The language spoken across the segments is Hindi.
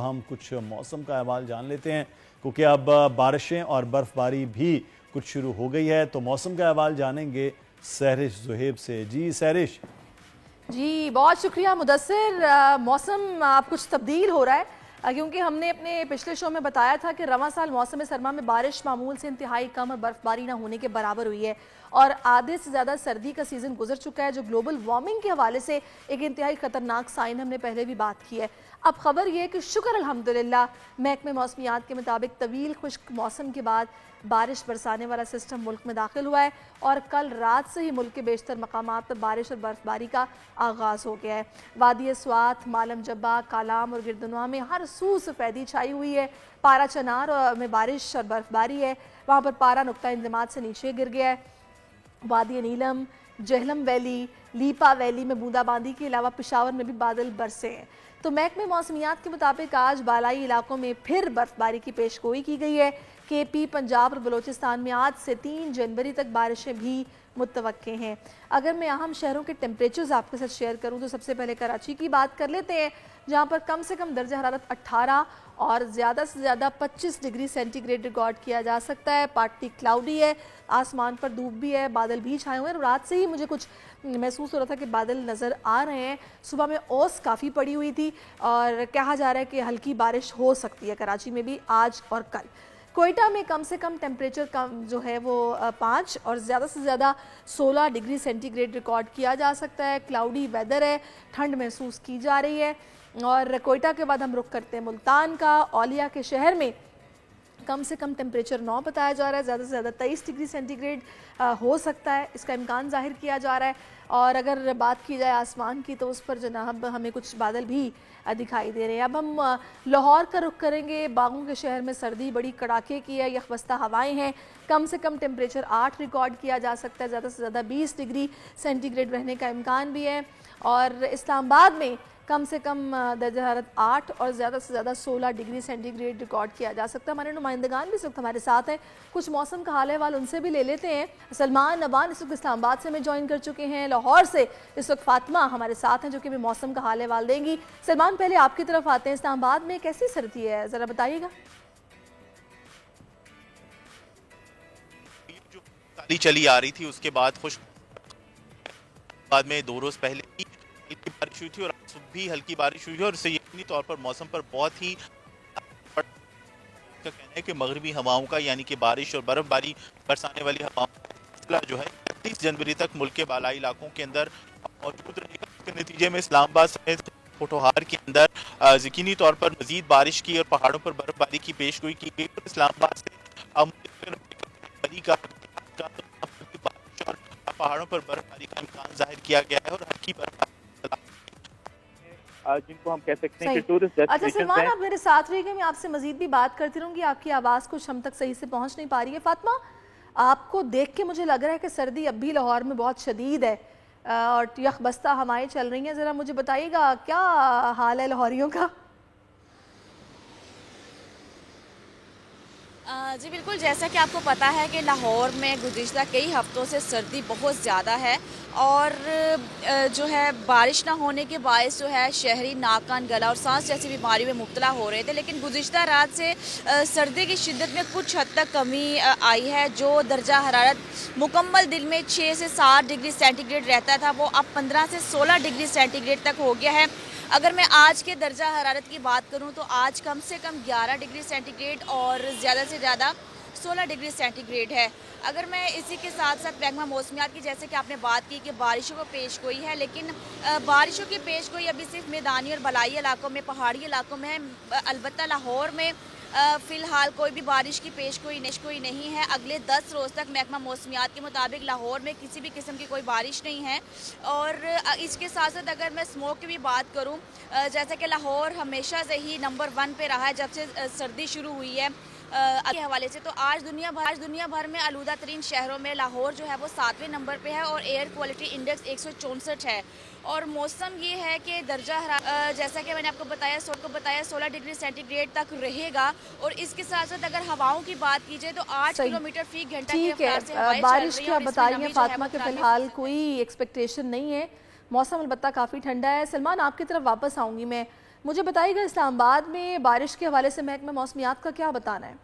हम कुछ मौसम का अहवाल जान लेते हैं क्योंकि अब बारिशें और बर्फबारी भी कुछ शुरू हो गई है। तो मौसम का अहवाल जानेंगे सहरिश जुहेब से। जी सहरिश। जी बहुत शुक्रिया मुदस्सिर। मौसम कुछ तब्दील हो रहा है क्योंकि हमने अपने पिछले शो में बताया था कि रवां साल मौसम सरमा में बारिश मामूल से इंतहाई कम और बर्फबारी ना होने के बराबर हुई है और आधे से ज़्यादा सर्दी का सीज़न गुजर चुका है, जो ग्लोबल वार्मिंग के हवाले से एक इंतहाई ख़तरनाक साइन हमने पहले भी बात की है। अब खबर यह है कि शुक्र अल्हम्दुलिल्लाह महकमे मौसमियात के मुताबिक तवील खुश्क मौसम के बाद बारिश बरसाने वाला सिस्टम मुल्क में दाखिल हुआ है और कल रात से ही मुल्क के बेशतर मकामात पर बारिश और बर्फबारी का आगाज़ हो गया है। वादी स्वात, मालम जब्बा, कालाम और गिरदनवा में हर सू सफ़ेदी छाई हुई है। पारा चनार में बारिश और बर्फबारी है, वहाँ पर पारा नुक्ता इंजमात से नीचे गिर गया है। वादी नीलम, जहलम वैली, लीपा वैली में बूंदाबांदी के अलावा पेशावर में भी बादल बरसे हैं। तो महकमे मौसमियात के मुताबिक आज बालाई इलाकों में फिर बर्फबारी की पेशगोई की गई है। केपी, पंजाब और बलोचिस्तान में आज से 3 जनवरी तक बारिशें भी मुतवक्के हैं। अगर मैं अहम शहरों के टेम्परेचर्स आपके साथ शेयर करूं तो सबसे पहले कराची की बात कर लेते हैं, जहां पर कम से कम दर्जा हरारत 18 और ज़्यादा से ज़्यादा 25 डिग्री सेंटीग्रेड रिकॉर्ड किया जा सकता है। पार्टी क्लाउडी है, आसमान पर धूप भी है, बादल भी छाए हुए हैं। रात से ही मुझे कुछ महसूस हो रहा था कि बादल नज़र आ रहे हैं। सुबह में ओस काफ़ी पड़ी हुई थी और कहा जा रहा है कि हल्की बारिश हो सकती है कराची में भी आज और कल। कोयटा में कम से कम टेम्परेचर कम जो है वो 5 और ज़्यादा से ज़्यादा 16 डिग्री सेंटीग्रेड रिकॉर्ड किया जा सकता है। क्लाउडी वेदर है, ठंड महसूस की जा रही है। और कोयटा के बाद हम रुख करते हैं मुल्तान का। औलिया के शहर में कम से कम टेम्परेचर 9 बताया जा रहा है, ज़्यादा से ज़्यादा 23 डिग्री सेंटीग्रेड हो सकता है, इसका इम्कान जाहिर किया जा रहा है। और अगर बात की जाए आसमान की तो उस पर जनाब हमें कुछ बादल भी दिखाई दे रहे हैं। अब हम लाहौर का रुख करेंगे। बागों के शहर में सर्दी बड़ी कड़ाके की है, यखबस्ता हवाएं हैं। कम से कम टेम्परेचर 8 रिकॉर्ड किया जा सकता है, ज़्यादा से ज़्यादा 20 डिग्री सेंटीग्रेड रहने का इम्कान भी है। और इस्लामाबाद में कम से कम दर्जा हरारत 8 और ज़्यादा से ज़्यादा 16 डिग्री सेंटीग्रेड रिकॉर्ड किया जा सकता है। हमारे नुमाइंदगान भी इस वक्त हमारे साथ हैं, कुछ मौसम का हाल अहवाल उनसे भी ले लेते हैं। सलमान नबान इस वक्त इस्लामाबाद से हमें ज्वाइन कर चुके हैं। लाहौर से इस वक्त फातिमा हमारे साथ हैं जो कि हमें मौसम का हाल अहवाल देंगी। सलमान, पहले आपकी तरफ आते हैं, इस्लामाबाद में कैसी सर्दी है ज़रा बताइएगा। चली आ रही थी उसके बाद बाद में 2 रोज पहले ही हल्की बारिश हुई थी और आज सुबह भी हल्की बारिश हुई है और इससे यकीनी तौर पर मौसम पर बहुत ही का कहना है कि मगरबी हवाओं का यानी कि बारिश और बर्फबारी बरसाने वाली हवाओं का सिलसिला जो है 31 जनवरी तक मुल्क के बालाई इलाकों के अंदर मौजूद रहेगा। इसके नतीजे में इस्लामाबाद समेत पोठोहार के अंदर यकीनी तौर पर मजीद बारिश की और पहाड़ों पर बर्फबारी की पेशगोई की गई। और इस्लामाबाद से पहाड़ों पर बर्फबारी का इम्कान जाहिर किया गया है और हल्की बर्फबारी जिनको हम कह सकते हैं कि टूरिस्ट डेस्टिनेशंस हैं। अच्छा सलमान, आप मेरे साथ रहिएगा, मैं आपसे मजीद भी बात करती रहूंगी। आपकी आवाज़ कुछ हम तक सही से पहुंच नहीं पा रही है। फातिमा, आपको देख के मुझे लग रहा है कि सर्दी अब भी लाहौर में बहुत शदीद है और यखबस्ता हवाएं चल रही हैं। ज़रा मुझे बताइएगा क्या हाल है लाहौरियों का। जी बिल्कुल, जैसा कि आपको पता है कि लाहौर में गुज़िश्ता कई हफ्तों से सर्दी बहुत ज़्यादा है और जो है बारिश ना होने के बायस जो है शहरी नाक कान गला और सांस जैसी बीमारियों में मुब्तला हो रहे थे। लेकिन गुज़िश्ता रात से सर्दी की शिद्दत में कुछ हद तक कमी आई है। जो दर्जा हरारत मुकम्मल दिन में 6 से 7 डिग्री सेंटीग्रेड रहता था वो अब 15 से 16 डिग्री सेंटीग्रेड तक हो गया है। अगर मैं आज के दर्जा हरारत की बात करूं तो आज कम से कम 11 डिग्री सेंटीग्रेड और ज़्यादा से ज़्यादा 16 डिग्री सेंटीग्रेड है। अगर मैं इसी के साथ साथ महकमा मौसमियात की जैसे कि आपने बात की कि बारिशों को पेशगोई है, लेकिन बारिशों की पेशगोई अभी सिर्फ मैदानी और बलाई इलाकों में, पहाड़ी इलाकों में है। अलबत्ता लाहौर में फ़िलहाल कोई भी बारिश की पेशगोई नहीं है। अगले 10 रोज़ तक महकमा मौसमियात के मुताबिक लाहौर में किसी भी किस्म की कोई बारिश नहीं है। और इसके साथ साथ अगर मैं स्मोक की भी बात करूं, जैसा कि लाहौर हमेशा से ही नंबर 1 पे रहा है जब से सर्दी शुरू हुई है के हवाले से, तो आज दुनिया भर में आलूदा तरीन शहरों में लाहौर जो है वो 7वें नंबर पे है और एयर क्वालिटी इंडेक्स 164 है। और मौसम ये है कि दर्जा हरारत जैसा कि मैंने आपको बताया 16 डिग्री सेंटीग्रेड तक रहेगा। और इसके साथ साथ अगर हवाओं की बात की जाए तो 8 किलोमीटर फी घंटा की रफ्तार से हवाएं चल रही हैं। बारिश की आप बता रही हैं फातिमा के फिलहाल कोई एक्सपेक्टेशन नहीं है। मौसम अलबत्ता काफ़ी ठंडा है। सलमान, आपकी तरफ वापस आऊँगी मैं। मुझे बताइएगा इस्लामाबाद में बारिश के हवाले से महकमा मौसमियात का क्या बताना है?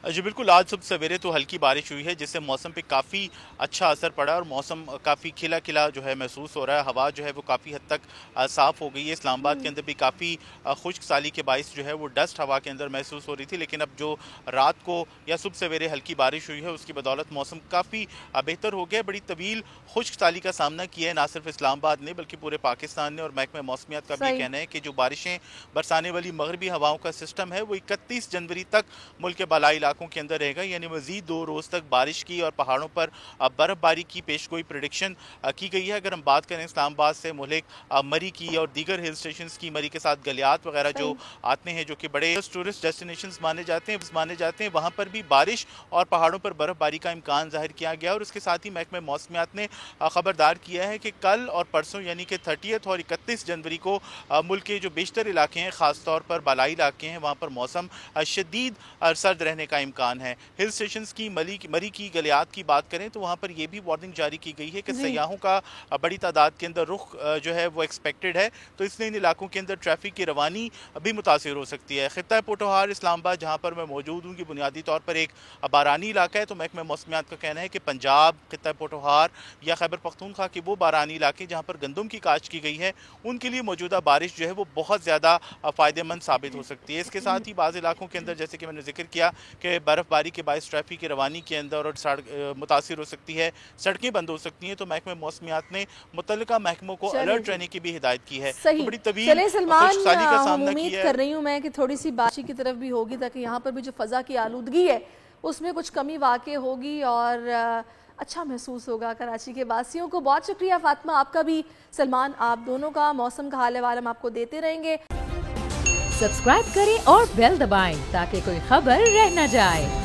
जी बिल्कुल, आज सुबह सवेरे तो हल्की बारिश हुई है जिससे मौसम पे काफ़ी अच्छा असर पड़ा और मौसम काफ़ी खिला खिला जो है महसूस हो रहा है। हवा जो है वो काफ़ी हद तक साफ़ हो गई है। इस्लामाबाद के अंदर भी काफ़ी खुश्क साली के बाइस जो है वो डस्ट हवा के अंदर महसूस हो रही थी, लेकिन अब जो रात को या सुबह सवेरे हल्की बारिश हुई है उसकी बदौलत मौसम काफ़ी बेहतर हो गया। बड़ी तवील खुश्क साली का सामना किया है ना सिर्फ इस्लामाबाद ने बल्कि पूरे पाकिस्तान ने, और महकमा मौसमियात का भी ये कहना है कि जो बारिशें बरसाने वाली मगरबी हवाओं का सिस्टम है वो 31 जनवरी तक मुल्क के बालाई इलाकों के अंदर रहेगा, यानी मजीद 2 रोज तक बारिश की और पहाड़ों पर बर्फबारी की पेशगोई प्रेडिक्शन की गई है। अगर हम बात करें इस्लामाबाद से मुल्क मरी की और दीगर हिल स्टेशन की, मरी के साथ गलियात वगैरह जो आते हैं जो कि बड़े टूरिस्ट डेस्टिनेशन माने जाते हैं, वहाँ पर भी बारिश और पहाड़ों पर बर्फबारी का इम्कान जाहिर किया गया। और उसके साथ ही महकमा मौसमियात ने खबरदार किया है कि कल और परसों यानी कि 30 और 31 जनवरी को मुल्क के जो बेशतर इलाके हैं, खासतौर पर बालाई इलाके हैं, वहाँ पर मौसम शदीद सर्द रहने का इम्कान है। हिल स्टेशंस की मरी की गलियात की बात करें तो वहाँ पर यह भी वार्निंग जारी की गई है कि सयाहों का बड़ी तादाद के अंदर रुख जो है वो एक्सपेक्टेड है, तो इसलिए इन इलाकों के अंदर ट्रैफिक की रवानी भी मुतासिर हो सकती है। खित्ता पोटोहार इस्लामाबाद जहाँ पर मैं मौजूद हूँ कि बुनियादी तौर पर एक बारानी इलाका है, तो महकमा मौसमियात का कहना है कि पंजाब, खित्ता पोटोहार या खैबर पख्तूनख्वा के वो बारानी इलाके जहाँ पर गंदम की काश्त की गई है उनके लिए मौजूदा बारिश जो है वो बहुत ज़्यादा फ़ायदेमंद साबित हो सकती है। इसके साथ ही बाज़ इलाकों के अंदर जैसे कि मैंने जिक्र किया कि बर्फबारी के बायस ट्रैफिक की रवानी के अंदर और मुतासिर हो सकती है, सड़कें बंद हो सकती हैं, तो महकमा मौसमियात ने मुतल्लिका महकमों को अलर्ट रहने की भी हिदायत की है। सही। तो बड़ी तवील चले सलमान, का सामना उम्मीद कर रही हूँ मैं कि थोड़ी सी बारिश की तरफ भी होगी ताकि यहाँ पर भी जो फजा की आलूदगी है उसमें कुछ कमी वाक़ई होगी और अच्छा महसूस होगा कराची के वासियों को। बहुत शुक्रिया फातिमा आपका भी, सलमान आप दोनों का। मौसम का हाल हम आपको देते रहेंगे। सब्सक्राइब करें और बेल दबाएं ताकि कोई खबर रह न जाए।